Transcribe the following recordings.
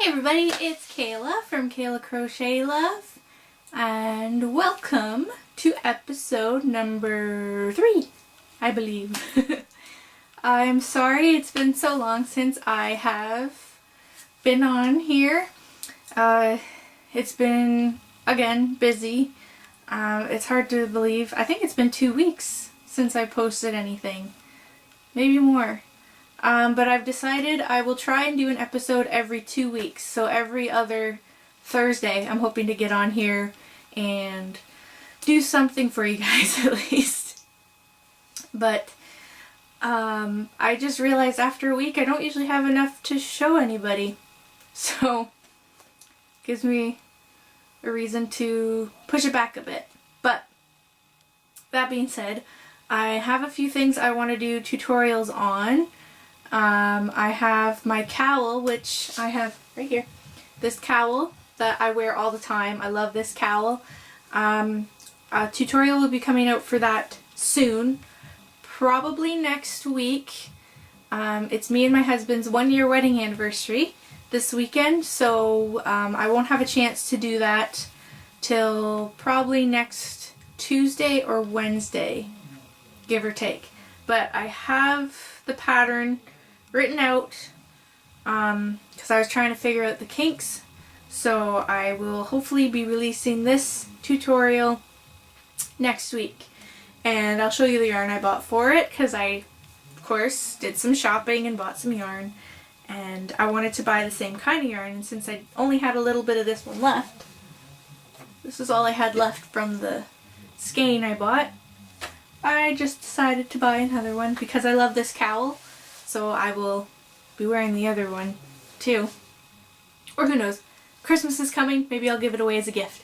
everybody, it's Kayla from Kayla Crochet Love, and welcome to episode number 3, I believe. I'm sorry it's been so long since I have been on here. It's been, again, busy. It's hard to believe. I think it's been 2 weeks since I posted anything. Maybe more. But I've decided I will try and do an episode every 2 weeks. So every other Thursday I'm hoping to get on here and do something for you guys at least. But I just realized after a week I don't usually have enough to show anybody. So it gives me a reason to push it back a bit. But that being said, I have a few things I want to do tutorials on. I have my cowl, which I have right here. This cowl that I wear all the time. I love this cowl. A tutorial will be coming out for that soon. Probably next week. It's me and my husband's 1-year wedding anniversary this weekend, so I won't have a chance to do that till probably next Tuesday or Wednesday, give or take. But I have the pattern written out because I was trying to figure out the kinks, so I will hopefully be releasing this tutorial next week, and I'll show you the yarn I bought for it because I of course did some shopping and bought some yarn, and I wanted to buy the same kind of yarn, and since I only had a little bit of this one left, this is all I had left from the skein I bought, I just decided to buy another one because I love this cowl. So I will be wearing the other one too. Or who knows, Christmas is coming, maybe I'll give it away as a gift.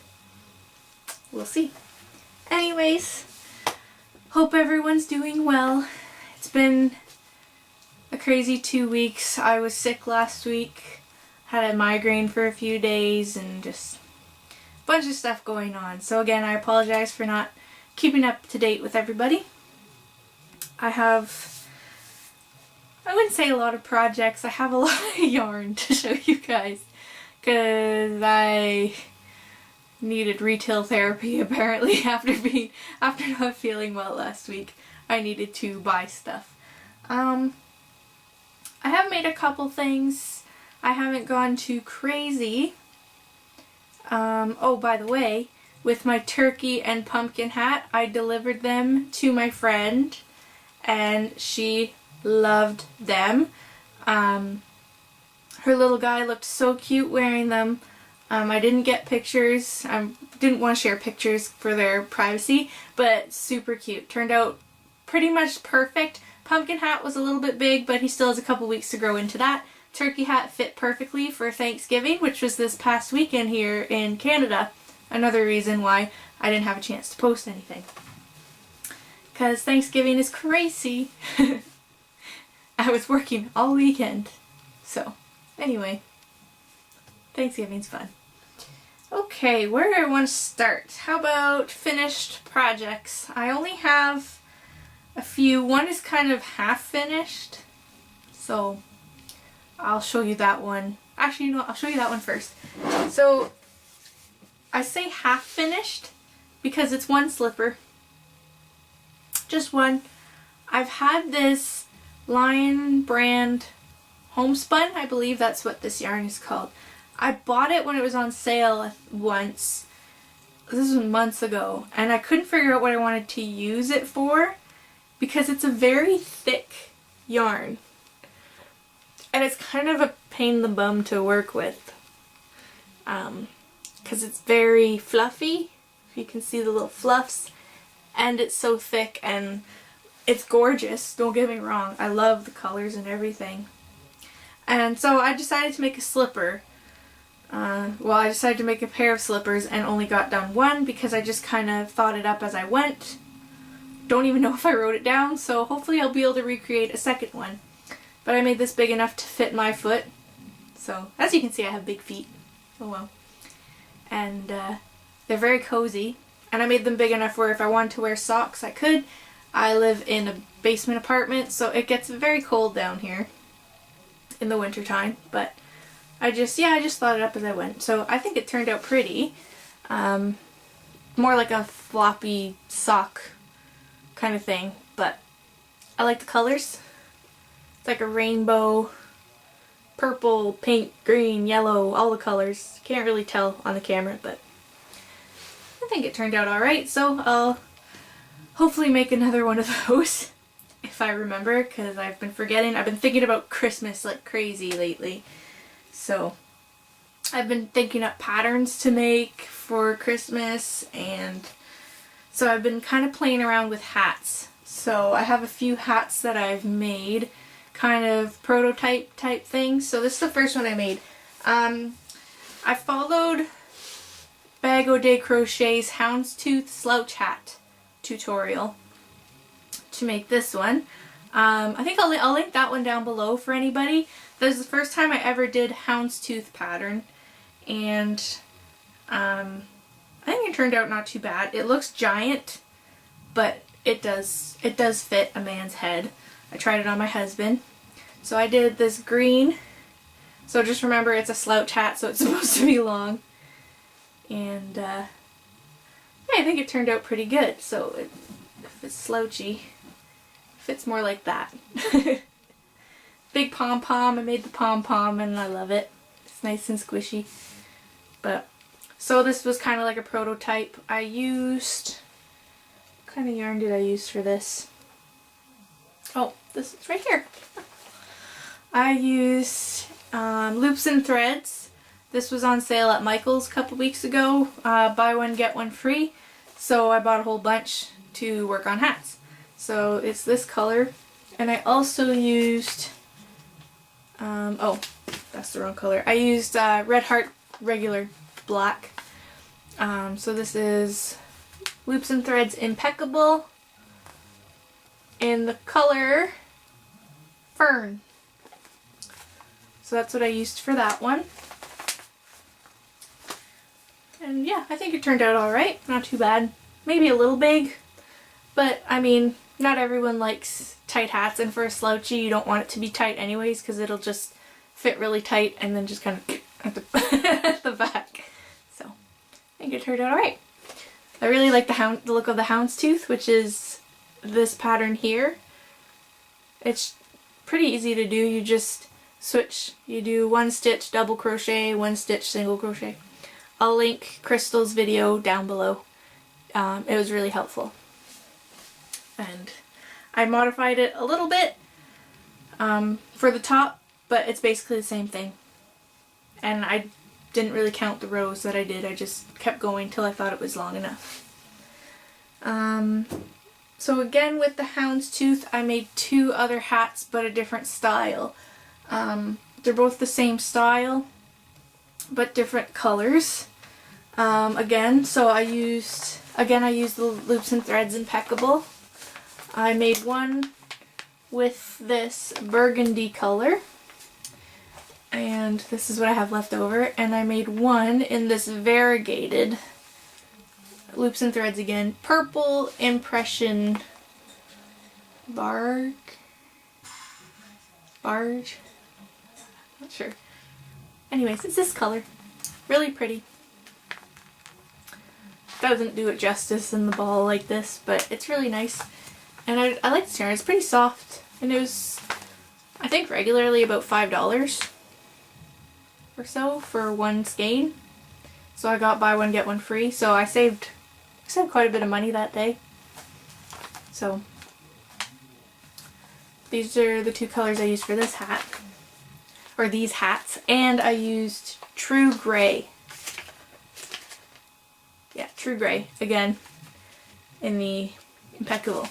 We'll see. Anyways, hope everyone's doing well. It's been a crazy 2 weeks. I was sick last week, had a migraine for a few days, and just a bunch of stuff going on. So again, I apologize for not keeping up to date with everybody. I wouldn't say a lot of projects. I have a lot of yarn to show you guys because I needed retail therapy apparently after not feeling well last week. I needed to buy stuff. I have made a couple things. I haven't gone too crazy. Oh, by the way, with my turkey and pumpkin hat, I delivered them to my friend and she loved them. Her little guy looked so cute wearing them. I didn't get pictures. I didn't want to share pictures for their privacy, but super cute. Turned out pretty much perfect. Pumpkin hat was a little bit big, but he still has a couple weeks to grow into that. Turkey hat fit perfectly for Thanksgiving, which was this past weekend here in Canada. Another reason why I didn't have a chance to post anything. Because Thanksgiving is crazy. I was working all weekend. So, anyway. Thanksgiving's fun. Okay, where do I want to start? How about finished projects? I only have a few. One is kind of half finished. So, I'll show you that one. Actually, you know what? I'll show you that one first. So, I say half finished because it's one slipper. Just one. I've had this Lion brand homespun, I believe that's what this yarn is called. I bought it when it was on sale once. This was months ago, and I couldn't figure out what I wanted to use it for because it's a very thick yarn. And it's kind of a pain in the bum to work with. Because it's very fluffy, if you can see the little fluffs, and it's so thick, and it's gorgeous, don't get me wrong, I love the colors and everything. And so I decided to make a slipper. I decided to make a pair of slippers and only got done one because I just kind of thought it up as I went. Don't even know if I wrote it down, so hopefully I'll be able to recreate a second one. But I made this big enough to fit my foot. So, as you can see, I have big feet. Oh well. And they're very cozy. And I made them big enough where if I wanted to wear socks, I could. I live in a basement apartment, so it gets very cold down here in the wintertime, but I just thought it up as I went. So I think it turned out pretty. More like a floppy sock kind of thing, but I like the colors. It's like a rainbow, purple, pink, green, yellow, all the colors. Can't really tell on the camera, but I think it turned out alright, so I'll hopefully make another one of those if I remember, because I've been forgetting. I've been thinking about Christmas like crazy lately, so I've been thinking up patterns to make for Christmas, and so I've been kind of playing around with hats. So I have a few hats that I've made, kind of prototype type things. So this is the first one I made. I followed Bago de Crochet's Houndstooth Slouch Hat tutorial to make this one. I think I'll link that one down below for anybody. That was the first time I ever did houndstooth pattern, and I think it turned out not too bad. It looks giant, but it does fit a man's head. I tried it on my husband. So I did this green. So just remember, it's a slouch hat, so it's supposed to be long. And yeah, I think it turned out pretty good. So if it's slouchy, it fits more like that. Big pom-pom. I made the pom-pom and I love it. It's nice and squishy. But so this was kind of like a prototype. I used, what kind of yarn did I use for this? Oh, this is right here. I used Loops and Threads. This was on sale at Michael's a couple weeks ago. Buy one, get one free. So I bought a whole bunch to work on hats. So it's this color. And I also used, oh, that's the wrong color. I used Red Heart regular black. So this is Loops and Threads Impeccable in the color Fern. So that's what I used for that one. And yeah, I think it turned out alright. Not too bad. Maybe a little big, but I mean, not everyone likes tight hats, and for a slouchy you don't want it to be tight anyways, because it'll just fit really tight and then just kind of at the back. So I think it turned out alright. I really like the look of the houndstooth, which is this pattern here. It's pretty easy to do. You just switch. You do one stitch double crochet, one stitch single crochet. I'll link Crystal's video down below. It was really helpful. And I modified it a little bit for the top, but it's basically the same thing. And I didn't really count the rows that I did. I just kept going till I thought it was long enough. So again, with the houndstooth, I made two other hats, but a different style. They're both the same style, but different colors. So I used the Loops and Threads Impeccable. I made one with this burgundy color, and this is what I have left over, and I made one in this variegated Loops and Threads again, Purple Impression Barge? Not sure. Anyways, it's this color. Really pretty. Doesn't do it justice in the ball like this, but it's really nice. And I like this yarn. It's pretty soft. And it was, I think, regularly about $5 or so for one skein. So I got buy one, get one free. So I saved quite a bit of money that day. So these are the two colors I used for this hat. Or these hats. And I used True Gray. Yeah, True Gray again in the Impeccable.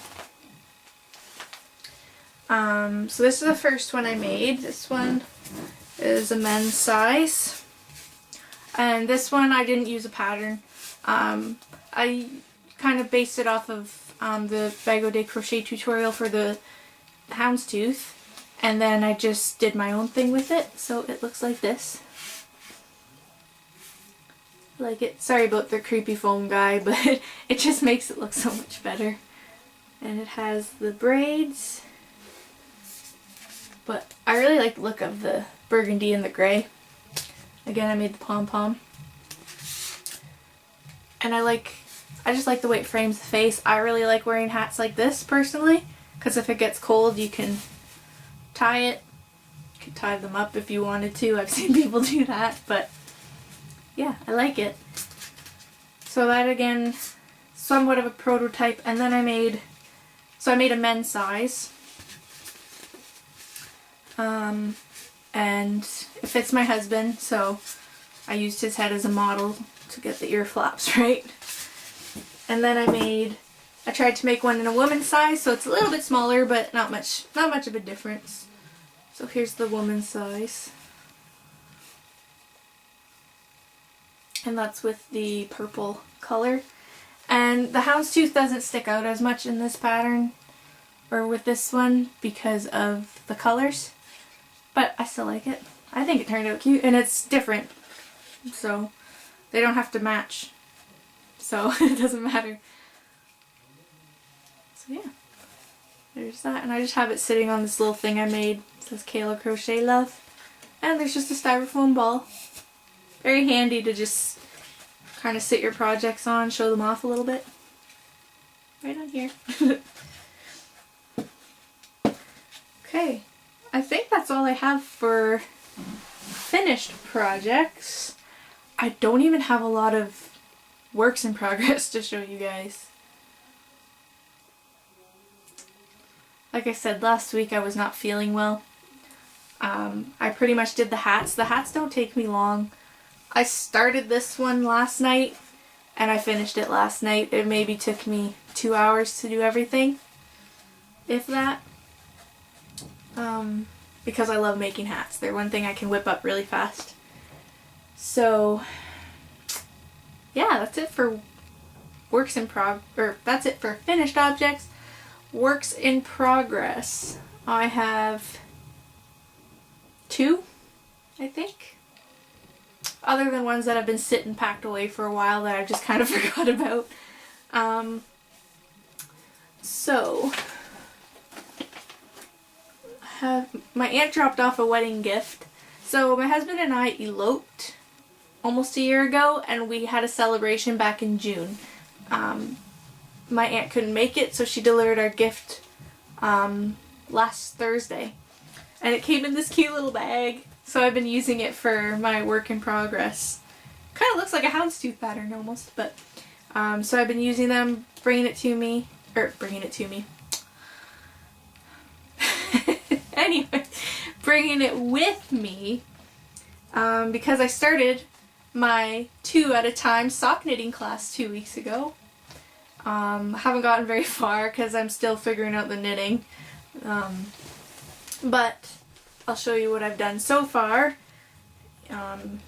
So this is the first one I made. This one is a men's size. And this one I didn't use a pattern. I kind of based it off of the Bago de Crochet tutorial for the houndstooth. And then I just did my own thing with it. So it looks like this. Like it. Sorry about the creepy foam guy, but it just makes it look so much better. And it has the braids. But I really like the look of the burgundy and the gray. Again, I made the pom-pom. And I just like the way it frames the face. I really like wearing hats like this personally, because if it gets cold you can tie it. You could tie them up if you wanted to. I've seen people do that, but yeah, I like it. So that, again, somewhat of a prototype. And then I made a men's size. And it fits my husband, so I used his head as a model to get the ear flaps right. And then I tried to make one in a woman's size, so it's a little bit smaller, but not much of a difference. So here's the woman's size. And that's with the purple color. And the houndstooth doesn't stick out as much in this pattern, or with this one, because of the colors. But I still like it. I think it turned out cute, and it's different, so they don't have to match. So it doesn't matter. So yeah, there's that. And I just have it sitting on this little thing I made. It says Kayla Crochet Love. And there's just a styrofoam ball. Very handy to just kind of sit your projects on, show them off a little bit. Right on here. Okay, I think that's all I have for finished projects. I don't even have a lot of works in progress to show you guys. Like I said last week, I was not feeling well. I pretty much did the hats. The hats don't take me long. I started this one last night and I finished it last night. It maybe took me 2 hours to do everything, if that. Because I love making hats. They're one thing I can whip up really fast. So yeah, that's it for that's it for finished objects. Works in progress. I have 2, I think. Other than ones that have been sitting packed away for a while that I've just kind of forgot about. So my aunt dropped off a wedding gift. So my husband and I eloped almost a year ago, and we had a celebration back in June. My aunt couldn't make it, so she delivered our gift last Thursday. And it came in this cute little bag, so I've been using it for my work in progress. Kind of looks like a houndstooth pattern almost, but so I've been using them, bringing it to me. Anyway, bringing it with me because I started my 2 at a time sock knitting class 2 weeks ago. Haven't gotten very far because I'm still figuring out the knitting, but I'll show you what I've done so far in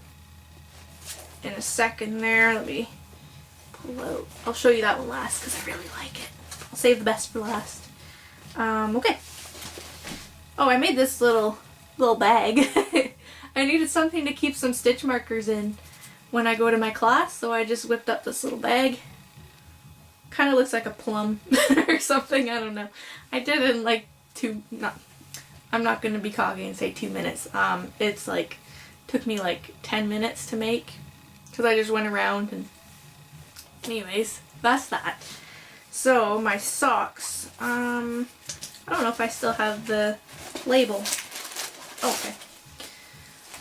a second there. Let me pull out. I'll show you that one last because I really like it. I'll save the best for last. Okay. Oh, I made this little bag. I needed something to keep some stitch markers in when I go to my class, so I just whipped up this little bag. Kind of looks like a plum or something, I don't know. I did it in like I'm not going to be cocky and say 2 minutes. It's like, took me like 10 minutes to make, because I just went around and, anyways, that's that. So, my socks, I don't know if I still have the label. Okay.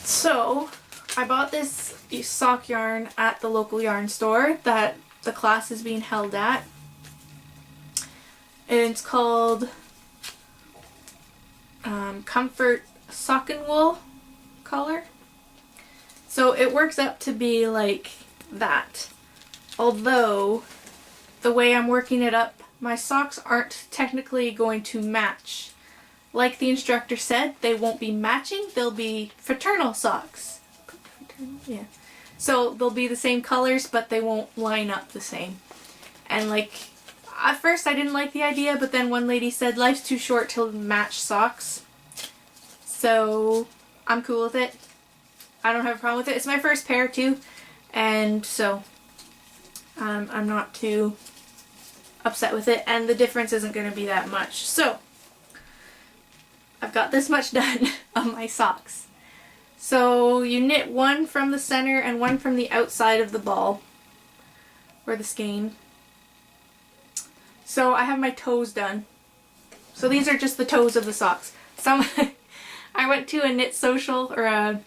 So, I bought this sock yarn at the local yarn store that the class is being held at. And it's called Comfort Sock and Wool color. So it works up to be like that. Although, the way I'm working it up, my socks aren't technically going to match. Like the instructor said, they won't be matching, they'll be fraternal socks. Yeah. So they'll be the same colors, but they won't line up the same. And like, at first I didn't like the idea, but then one lady said life's too short to match socks. So I'm cool with it. I don't have a problem with it. It's my first pair too, and so I'm not too upset with it, and the difference isn't going to be that much. So I've got this much done of my socks. So you knit one from the center and one from the outside of the ball, or the skein. So I have my toes done. So these are just the toes of the socks. I went to a knit social, or a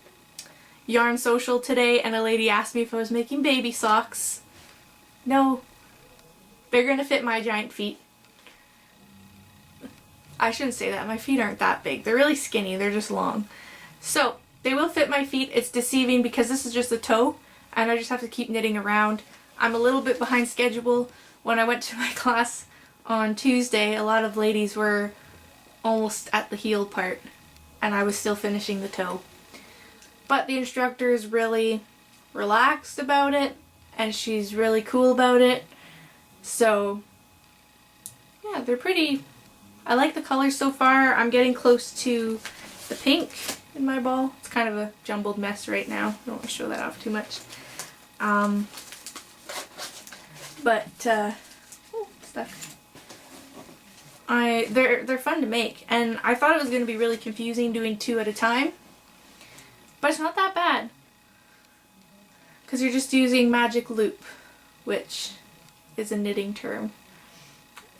yarn social today, and a lady asked me if I was making baby socks. No. They're gonna fit my giant feet. I shouldn't say that. My feet aren't that big. They're really skinny. They're just long. So they will fit my feet. It's deceiving because this is just a toe, and I just have to keep knitting around. I'm a little bit behind schedule. When I went to my class on Tuesday, a lot of ladies were almost at the heel part, and I was still finishing the toe. But the instructor is really relaxed about it, and she's really cool about it. So yeah, they're pretty. I like the colors so far. I'm getting close to the pink in my ball. It's kind of a jumbled mess right now. I don't want to show that off too much. Stuff. They're fun to make, and I thought it was going to be really confusing doing two at a time, but it's not that bad because you're just using magic loop, which is a knitting term.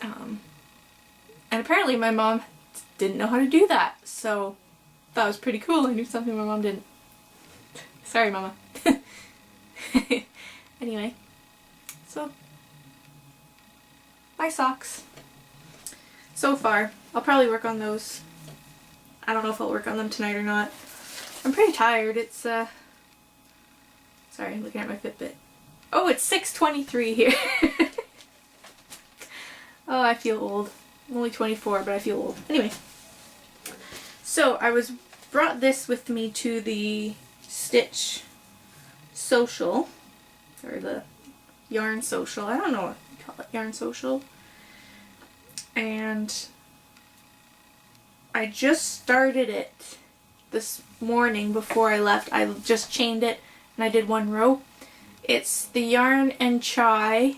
And apparently my mom didn't know how to do that, so that was pretty cool. I knew something my mom didn't. Sorry, Mama. Anyway, so my socks. So far, I'll probably work on those. I don't know if I'll work on them tonight or not. I'm pretty tired. It's sorry, I'm looking at my Fitbit. Oh, it's 6:23 here. Oh, I feel old. I'm only 24, but I feel old. Anyway, so I brought this with me to the Stitch social, or the yarn social. I don't know what you call it, yarn social. And I just started it this morning before I left. I just chained it and I did one row. It's the Yarn and Chai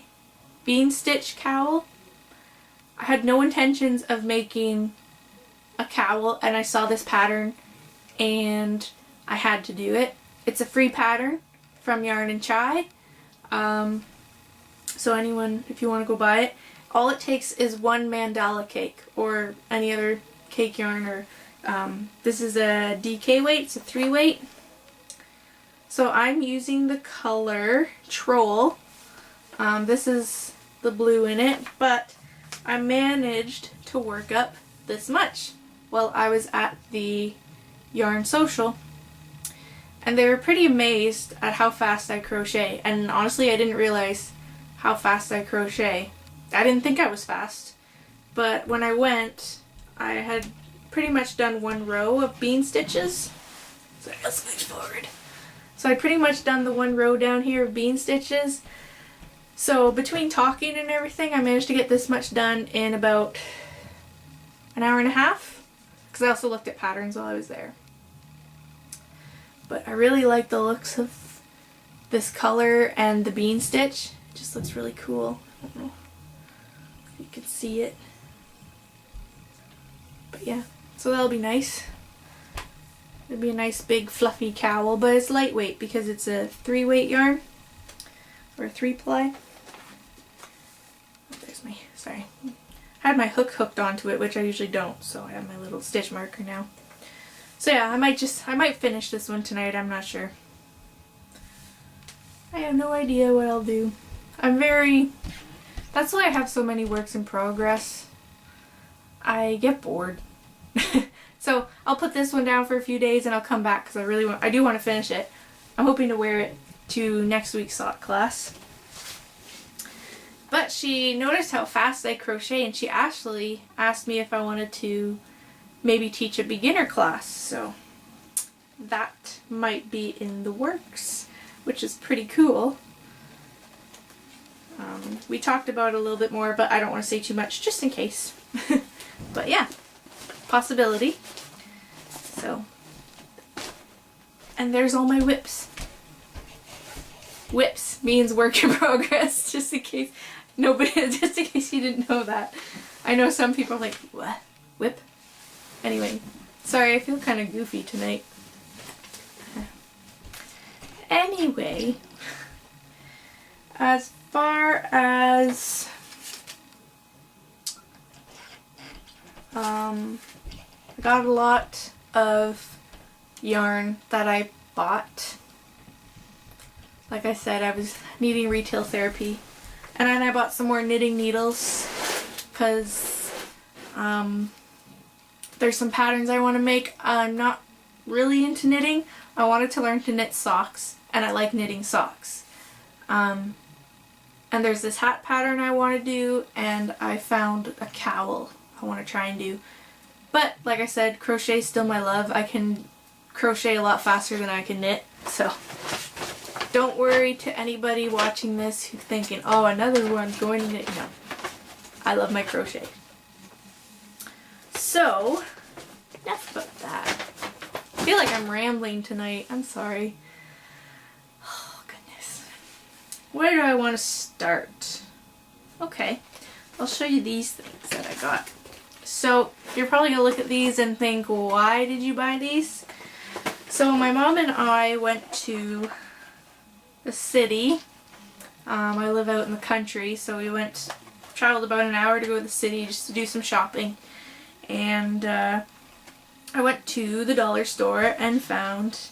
bean stitch cowl. I had no intentions of making a cowl, and I saw this pattern and I had to do it. It's a free pattern from Yarn and Chai. So anyone, if you want to go buy it, all it takes is one mandala cake or any other cake yarn, or this is a DK weight, it's a 3 weight. So I'm using the color Troll. This is the blue in it, but I managed to work up this much while I was at the yarn social, and they were pretty amazed at how fast I crochet. And honestly, I didn't realize how fast I crochet. I didn't think I was fast, but when I went, I had pretty much done one row of bean stitches. So let's move forward. So I pretty much done the one row down here of bean stitches. So between talking and everything, I managed to get this much done in about an hour and a half, because I also looked at patterns while I was there. But I really like the looks of this color and the bean stitch. It just looks really cool. I don't know if you can see it. But yeah, so that'll be nice. It'll be a nice big fluffy cowl, but it's lightweight because it's a 3 weight yarn, or a 3 ply. Oh, there's my, sorry. I had my hook hooked onto it, which I usually don't, so I have my little stitch marker now. So yeah, I might finish this one tonight, I'm not sure. I have no idea what I'll do. That's why I have so many works in progress. I get bored. So I'll put this one down for a few days and I'll come back because I do want to finish it. I'm hoping to wear it to next week's sock class. But she noticed how fast I crochet, and she actually asked me if I wanted to maybe teach a beginner class. So that might be in the works, which is pretty cool. We talked about it a little bit more, but I don't want to say too much just in case. But yeah, possibility. So, and there's all my whips. Whips means work in progress, just in case just in case you didn't know that. I know some people are like, what? Whip? Anyway, sorry, I feel kind of goofy tonight. anyway, as far as I got a lot of yarn that I bought. Like I said, I was needing retail therapy. And then I bought some more knitting needles because there's some patterns I want to make. I'm not really into knitting. I wanted to learn to knit socks, and I like knitting socks. And there's this hat pattern I want to do, and I found a cowl I want to try and do. But like I said, crochet is still my love. I can crochet a lot faster than I can knit, so don't worry to anybody watching this who's thinking, oh, another one going to knit. No, I love my crochet. So, enough about that. I feel like I'm rambling tonight. I'm sorry. Oh, goodness. Where do I want to start? Okay, I'll show you these things that I got. So, you're probably going to look at these and think, why did you buy these? So, my mom and I went to the city. I live out in the country, so we traveled about an hour to go to the city just to do some shopping. And I went to the dollar store and found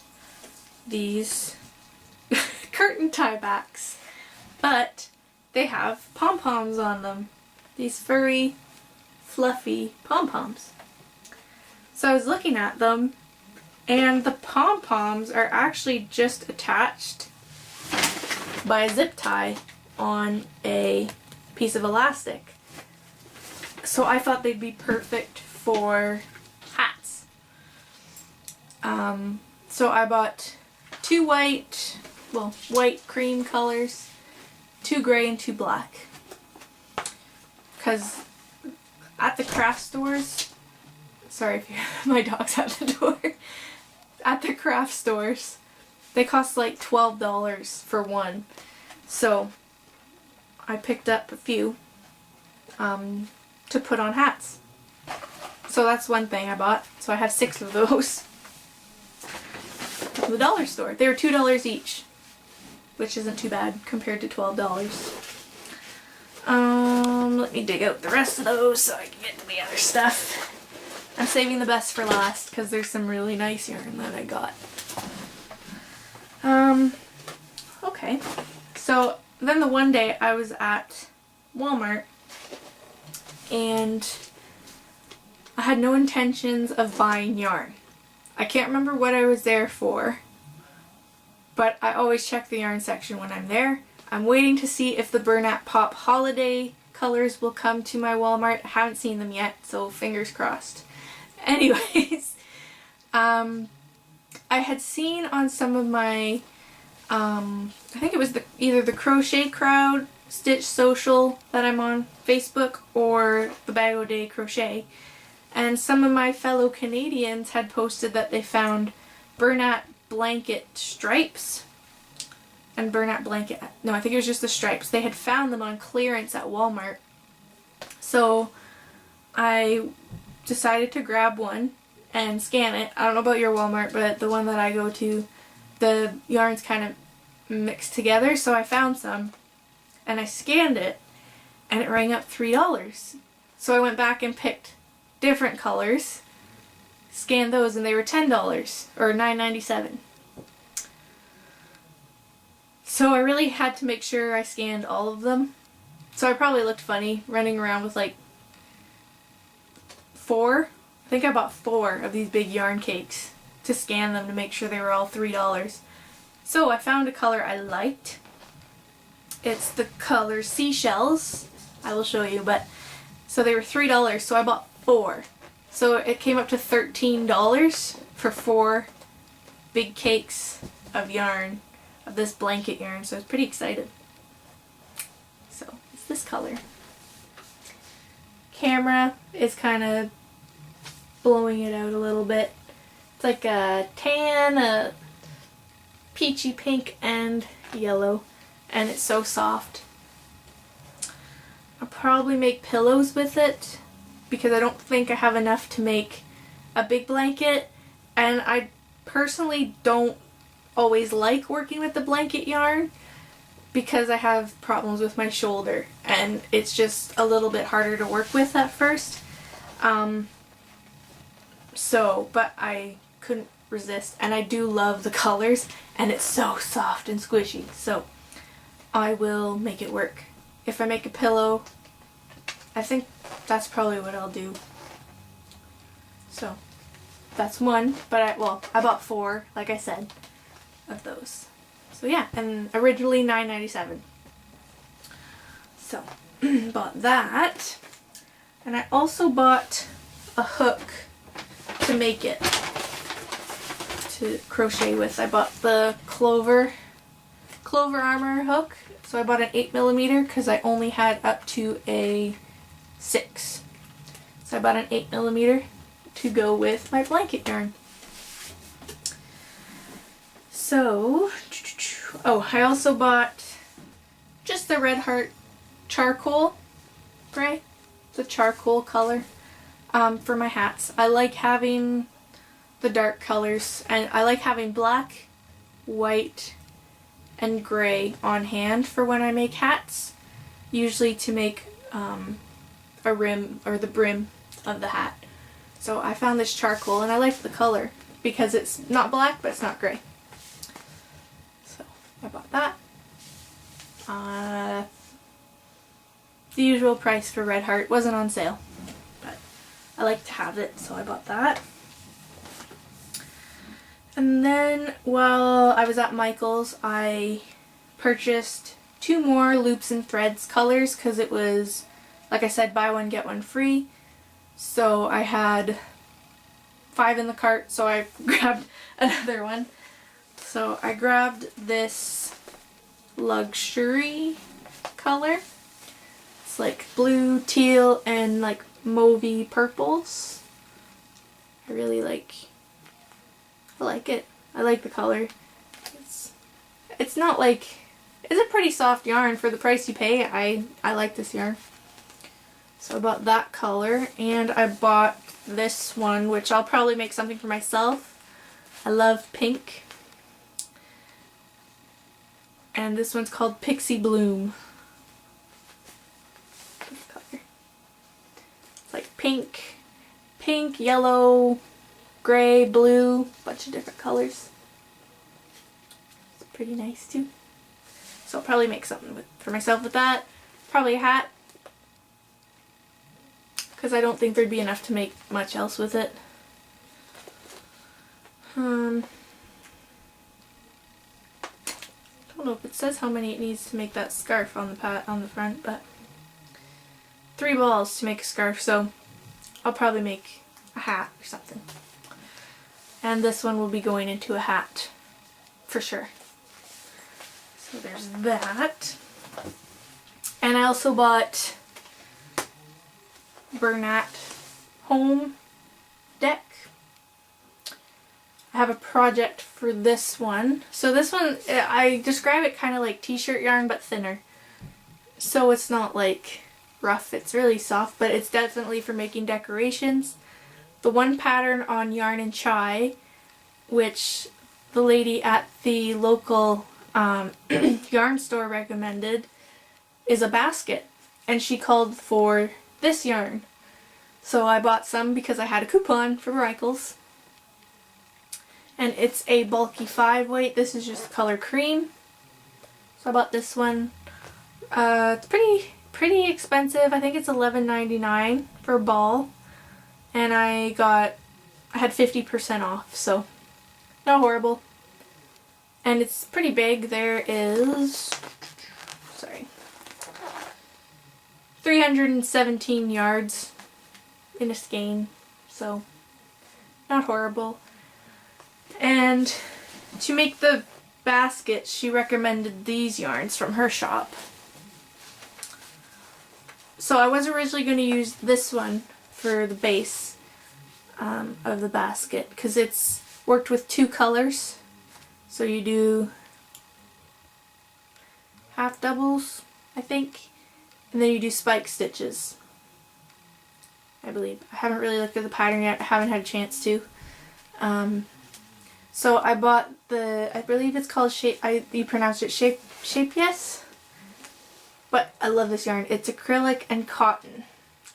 these curtain tie backs. But they have pom-poms on them. These furry, fluffy pom-poms. So I was looking at them, and the pom-poms are actually just attached by a zip tie on a piece of elastic. So I thought they'd be perfect for hats. So I bought two white cream colors, two gray and two black. Because at the craft stores, sorry if you my dog's at the door. At the craft stores, they cost like $12 for one. So I picked up a few to put on hats. So that's one thing I bought. So I have 6 of those from the dollar store. They were $2 each, which isn't too bad compared to $12. Let me dig out the rest of those so I can get to the other stuff. I'm saving the best for last because there's some really nice yarn that I got. Okay. So then the one day I was at Walmart and I had no intentions of buying yarn. I can't remember what I was there for, but I always check the yarn section when I'm there. I'm waiting to see if the Bernat Pop holiday colors will come to my Walmart. I haven't seen them yet, so fingers crossed. Anyways, I had seen on some of my, I think it was either the Crochet Crowd Stitch Social that I'm on Facebook or the Bag O' Day Crochet, and some of my fellow Canadians had posted that they found Bernat blanket stripes and Bernat blanket, no, I think it was just the stripes. They had found them on clearance at Walmart. So I decided to grab one and scan it. I don't know about your Walmart, but the one that I go to, the yarns kind of mixed together, so I found some and I scanned it and it rang up $3. So I went back and picked different colors, scanned those, and they were $10 or $9.97. So I really had to make sure I scanned all of them. So I probably looked funny running around with like 4. I think I bought 4 of these big yarn cakes to scan them to make sure they were all $3. So I found a color I liked. It's the color Seashells. I will show you, but so they were $3, so I bought 4. So it came up to $13 for 4 big cakes of yarn, of this blanket yarn, so I was pretty excited. So it's this color. Camera is kind of blowing it out a little bit. It's like a tan, a peachy pink, and yellow, and it's so soft. I'll probably make pillows with it because I don't think I have enough to make a big blanket, and I personally don't always like working with the blanket yarn because I have problems with my shoulder and it's just a little bit harder to work with at first. But I couldn't resist, and I do love the colors, and it's so soft and squishy, so I will make it work. If I make a pillow, I think that's probably what I'll do. So that's one, but I bought 4, like I said, of those. So yeah, and originally $9.97. So bought that, and I also bought a hook to make it, to crochet with. I bought the Clover Armor hook. So I bought an 8mm because I only had up to a 6. So I bought an 8mm to go with my blanket yarn. So, I also bought just the Red Heart charcoal gray. It's a charcoal color for my hats. I like having the dark colors, and I like having black, white, and gray on hand for when I make hats, usually to make a rim or the brim of the hat. So I found this charcoal and I like the color because it's not black but it's not gray. So I bought that. The usual price for Red Heart, wasn't on sale, but I like to have it, so I bought that. And then while I was at Michael's, I purchased 2 more loops and threads colors because it was, like I said, buy one get one free. So I had 5 in the cart, so I grabbed another one. So I grabbed this luxury color. It's like blue, teal, and like mauvey purples. I really like it. I like the color. It's not like, it's a pretty soft yarn for the price you pay. I like this yarn. So I bought that color, and I bought this one, which I'll probably make something for myself. I love pink. And this one's called Pixie Bloom. This color. It's like pink, yellow, gray, blue, bunch of different colors. It's pretty nice too. So I'll probably make something for myself with that. Probably a hat, because I don't think there'd be enough to make much else with it. I don't know if it says how many it needs to make that scarf on the front, but 3 balls to make a scarf, so I'll probably make a hat or something. And this one will be going into a hat for sure. So there's that. And I also bought Bernat Home Deck. I have a project for this one. So this one, I describe it kind of like t-shirt yarn but thinner. So it's not like rough, it's really soft, but it's definitely for making decorations. The one pattern on Yarn and Chai, which the lady at the local yarn store recommended, is a basket, and she called for this yarn. So I bought some because I had a coupon for Michael's. And it's a bulky 5 weight. This is just color cream. So I bought this one. It's pretty expensive. I think it's $11.99 for a ball. And I had 50% off, so not horrible. And it's pretty big. There is, 317 yards in a skein, so not horrible. And to make the basket, she recommended these yarns from her shop. So I was originally going to use this one for the base of the basket because it's worked with 2 colors. So you do half doubles, I think, and then you do spike stitches, I believe. I haven't really looked at the pattern yet. I haven't had a chance to. So I bought I believe it's called you pronounced it Shape Yes? But I love this yarn. It's acrylic and cotton.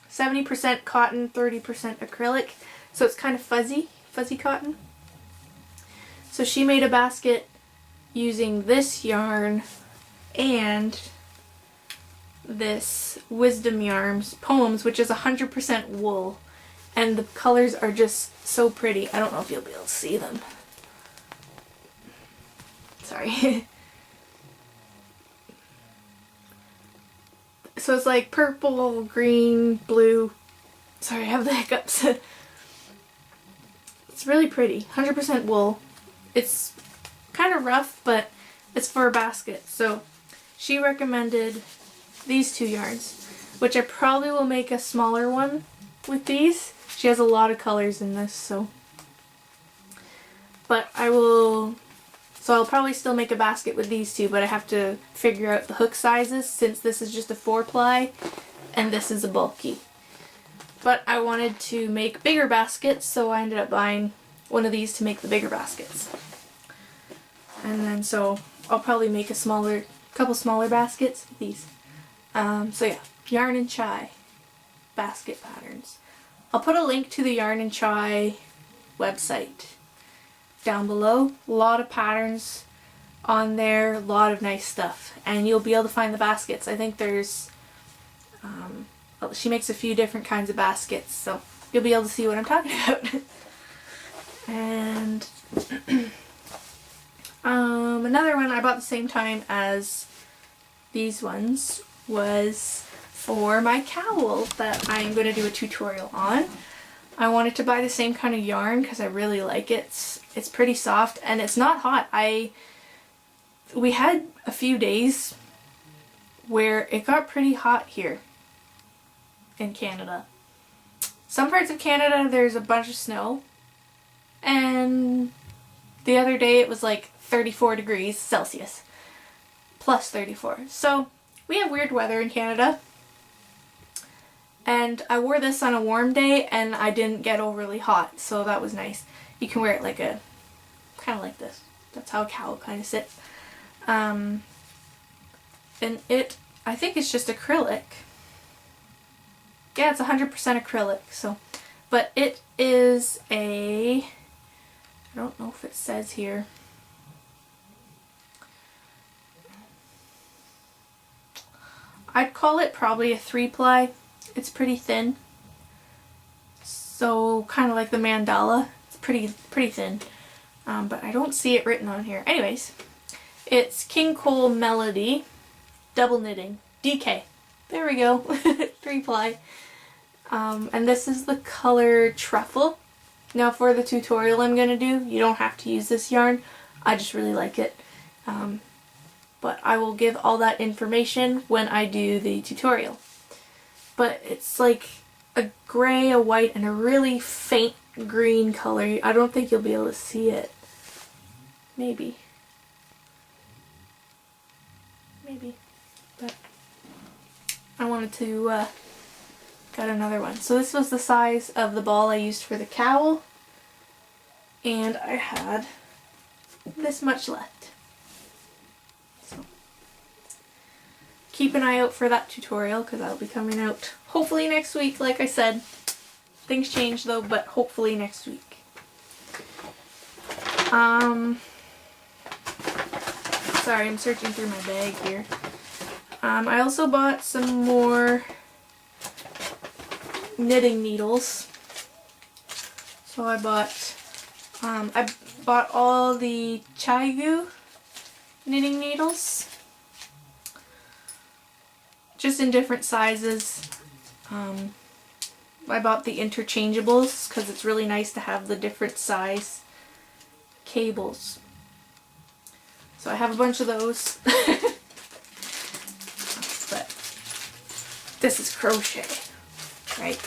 70% cotton, 30% acrylic. So it's kind of fuzzy cotton. So she made a basket using this yarn and this Wisdom Yarns Poems, which is 100% wool. And the colors are just so pretty. I don't know if you'll be able to see them. Sorry. So it's like purple, green, blue. Sorry, I have the hiccups. It's really pretty. 100% wool. It's kind of rough, but it's for a basket. So she recommended these two yarns, which I probably will make a smaller one with these. She has a lot of colors in this, so. But I'll probably still make a basket with these two, but I have to figure out the hook sizes since this is just a 4-ply and this is a bulky. But I wanted to make bigger baskets, so I ended up buying one of these to make the bigger baskets. And then so I'll probably make a couple smaller baskets with these. So yeah, Yarn and Chai basket patterns. I'll put a link to the Yarn and Chai website down below. A lot of patterns on there, a lot of nice stuff, and you'll be able to find the baskets. I think there's she makes a few different kinds of baskets, so you'll be able to see what I'm talking about. And another one I bought the same time as these ones was for my cowl that I'm going to do a tutorial on. I wanted to buy the same kind of yarn because I really like it. It's pretty soft and it's not hot. We had a few days where it got pretty hot here in Canada. Some parts of Canada there's a bunch of snow, and the other day it was like 34 degrees Celsius, plus 34. So we have weird weather in Canada. And I wore this on a warm day and I didn't get overly hot, so that was nice. You can wear it like kind of like this. That's how a cowl kind of sits. And I think it's just acrylic. Yeah, it's 100% acrylic, so. But it is I don't know if it says here. I'd call it probably a 3-ply. It's pretty thin, so kind of like the mandala. It's pretty thin, but I don't see it written on here. Anyways, it's King Cole Melody double knitting DK. There we go, 3-ply. And this is the color Truffle. Now for the tutorial I'm gonna do, you don't have to use this yarn. I just really like it. But I will give all that information when I do the tutorial. But it's like a gray, a white, and a really faint green color. I don't think you'll be able to see it. Maybe. But I wanted to get another one. So this was the size of the ball I used for the cowl. And I had this much left. Keep an eye out for that tutorial because that'll be coming out hopefully next week. Like I said, things change though, but hopefully next week. Sorry, I'm searching through my bag here. I also bought some more knitting needles. So I bought all the Chaigu knitting needles. Just in different sizes. I bought the interchangeables because it's really nice to have the different size cables. So I have a bunch of those. But this is crochet, right?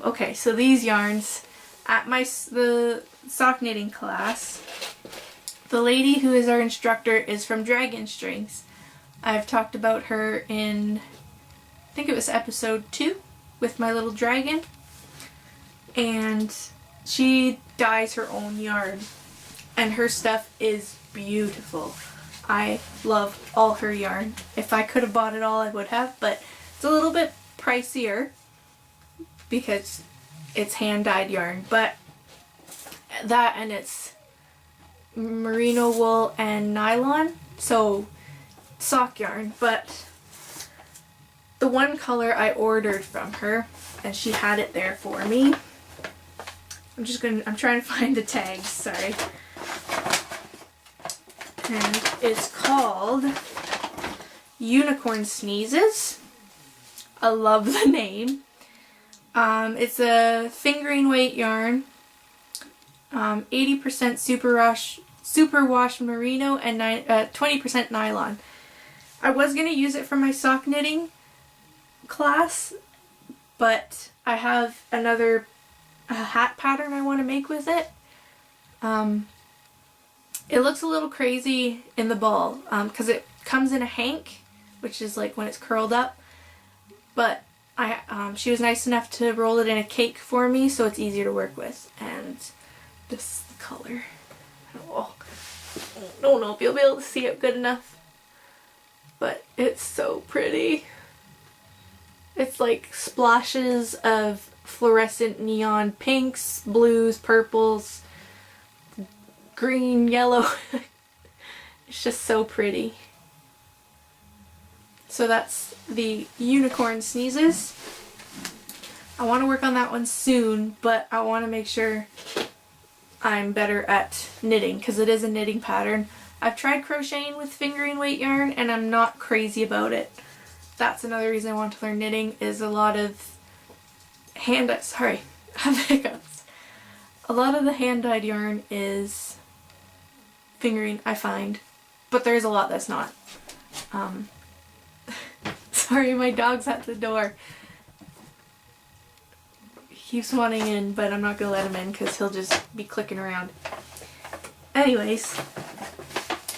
Okay, so these yarns at the sock knitting class, the lady who is our instructor is from Dragon Strings. I've talked about her in, I think it was episode 2 with my little dragon. And She dyes her own yarn, and her stuff is beautiful. I love all her yarn. If I could have bought it all, I would have, but it's a little bit pricier because it's hand-dyed yarn. But that, and it's merino wool and nylon, so sock yarn. But the one color I ordered from her, and she had it there for me. I'm trying to find the tags, sorry. And it's called Unicorn Sneezes. I love the name. It's a fingering weight yarn, 80% superwash merino and 20% nylon. I was going to use it for my sock knitting class, but I have another hat pattern I want to make with it. It looks a little crazy in the ball because it comes in a hank, which is like when it's curled up, but she was nice enough to roll it in a cake for me, so it's easier to work with. And this is the color. I don't know if you'll be able to see it good enough, but it's so pretty. It's like splashes of fluorescent neon pinks, blues, purples, green, yellow. It's just so pretty. So that's the Unicorn Sneezes. I want to work on that one soon, but I want to make sure I'm better at knitting because it is a knitting pattern. I've tried crocheting with fingering weight yarn and I'm not crazy about it. That's another reason I want to learn knitting, is a lot of a lot of the hand-dyed yarn is fingering, I find, but there's a lot that's not. Sorry, my dog's at the door. He keeps wanting in, but I'm not gonna let him in because he'll just be clicking around. Anyways,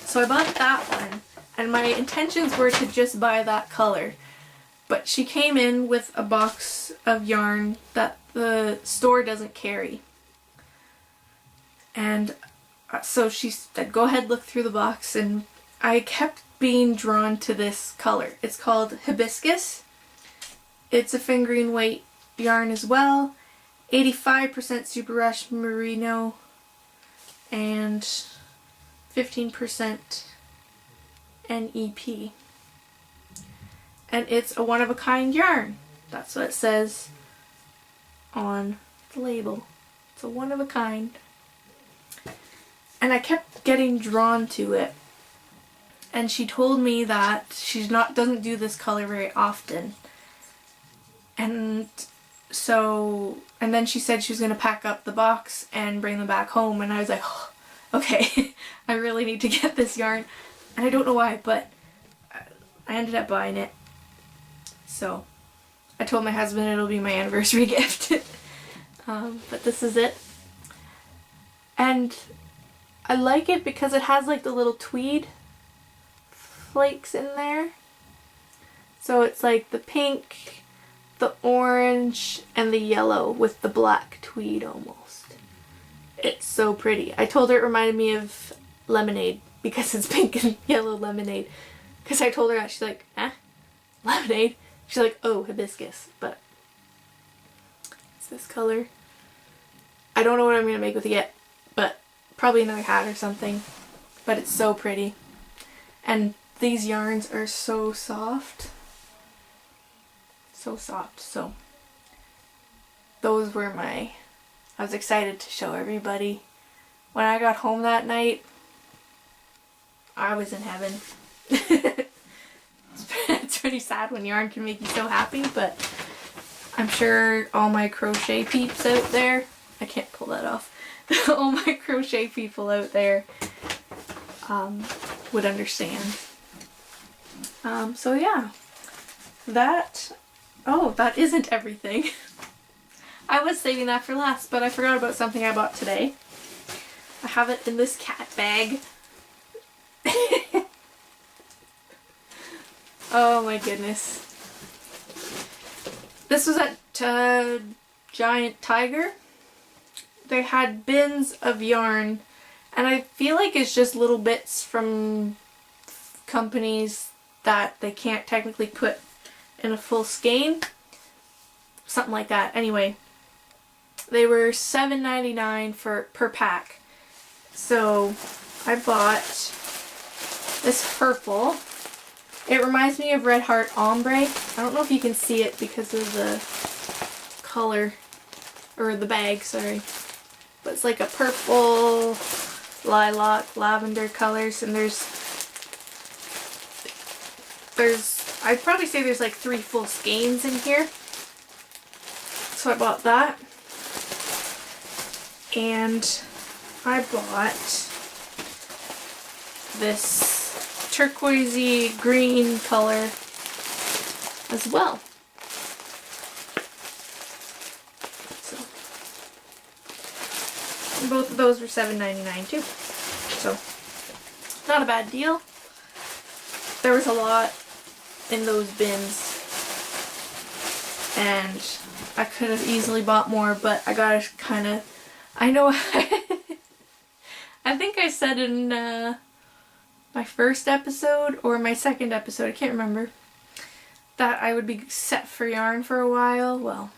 so I bought that one, and my intentions were to just buy that color, but she came in with a box of yarn that the store doesn't carry. And so she said, go ahead, look through the box, and I kept being drawn to this color. It's called Hibiscus. It's a fingering weight yarn as well, 85% super rush merino and 15% NEP. And it's a one-of-a-kind yarn. That's what it says on the label. It's a one-of-a-kind. And I kept getting drawn to it. And she told me that doesn't do this color very often. And so, and then she said she was going to pack up the box and bring them back home. And I was like, oh, okay, I really need to get this yarn. And I don't know why, but I ended up buying it. So I told my husband it'll be my anniversary gift. But this is it. And I like it because it has like the little tweed flakes in there. So it's like the pink, the orange, and the yellow with the black tweed almost. It's so pretty. I told her it reminded me of lemonade because it's pink and yellow lemonade. Because I told her that, she's like, eh? Lemonade? She's like, oh, hibiscus. But it's this color. I don't know what I'm going to make with it yet, but probably another hat or something. But it's so pretty. And these yarns are so soft. So soft. So those were I was excited to show everybody. When I got home that night, I was in heaven. It's pretty sad when yarn can make you so happy, but I'm sure all my crochet peeps out there, I can't pull that off, all my crochet people out there would understand. So yeah, that isn't everything. I was saving that for last, but I forgot about something I bought today. I have it in this cat bag. Oh my goodness. This was at Giant Tiger. they had bins of yarn, and I feel like it's just little bits from companies that they can't technically put in a full skein. Something like that. Anyway, they were $7.99 per pack. So I bought this purple. It reminds me of Red Heart Ombre. I don't know if you can see it because of the color, or the bag, sorry. But it's like a purple, lilac, lavender colors, and I'd probably say there's like 3 full skeins in here. So I bought that. And I bought this turquoisey green color as well. So and both of those were $7.99 too. So not a bad deal. There was a lot in those bins, and I could have easily bought more, but I gotta kind of, I know I think I said in my first episode or my second episode, I can't remember, that I would be set for yarn for a while. Well,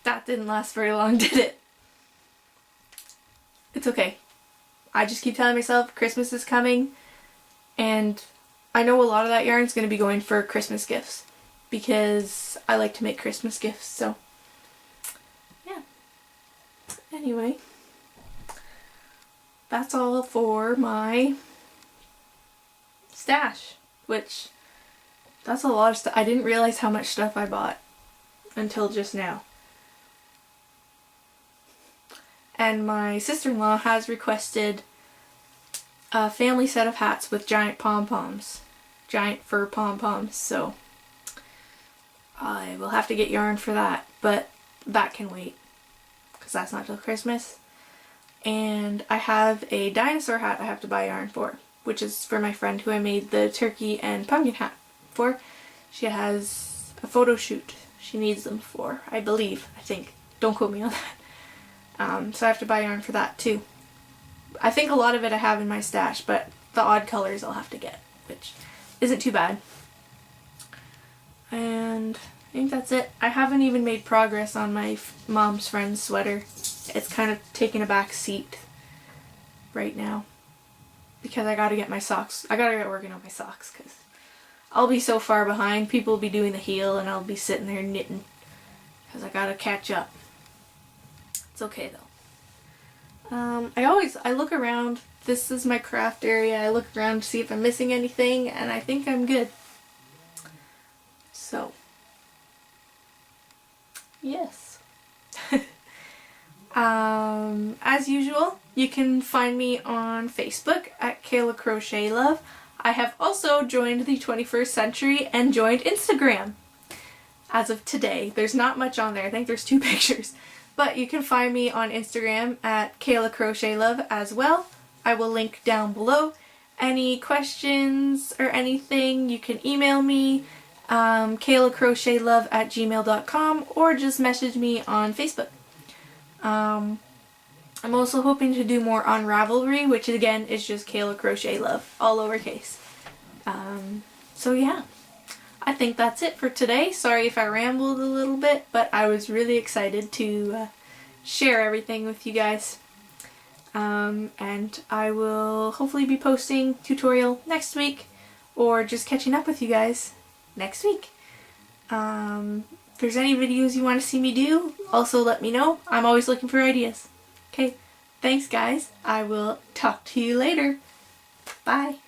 that didn't last very long, did it? It's okay. I just keep telling myself Christmas is coming, and I know a lot of that yarn is going to be going for Christmas gifts because I like to make Christmas gifts, so yeah. Anyway, that's all for my stash, which that's a lot of stuff. I didn't realize how much stuff I bought until just now. And my sister-in-law has requested a family set of hats with giant pom-poms. Giant fur pom-poms, so I will have to get yarn for that, but that can wait because that's not till Christmas. And I have a dinosaur hat I have to buy yarn for, which is for my friend who I made the turkey and pumpkin hat for. She has a photo shoot she needs them for, I believe, I think. Don't quote me on that. So I have to buy yarn for that too. I think a lot of it I have in my stash, but the odd colors I'll have to get, which isn't too bad. And I think that's it. I haven't even made progress on my mom's friend's sweater. It's kind of taking a back seat right now because I gotta get my socks. I gotta get working on my socks because I'll be so far behind. People will be doing the heel and I'll be sitting there knitting because I gotta catch up. It's okay though. I look around. This is my craft area. I look around to see if I'm missing anything, and I think I'm good. So, yes. As usual, you can find me on Facebook at Kayla Crochet Love. I have also joined the 21st century and joined Instagram. As of today, there's not much on there. I think there's 2 pictures. But you can find me on Instagram at Kayla Crochet Love as well. I will link down below. Any questions or anything, you can email me, kaylacrochetlove@gmail.com, or just message me on Facebook. I'm also hoping to do more on Ravelry, which again is just Kayla Crochet Love, all lowercase. So yeah. I think that's it for today. Sorry if I rambled a little bit, but I was really excited to share everything with you guys. And I will hopefully be posting tutorial next week, or just catching up with you guys next week. If there's any videos you want to see me do, also let me know. I'm always looking for ideas. Okay, thanks guys. I will talk to you later. Bye.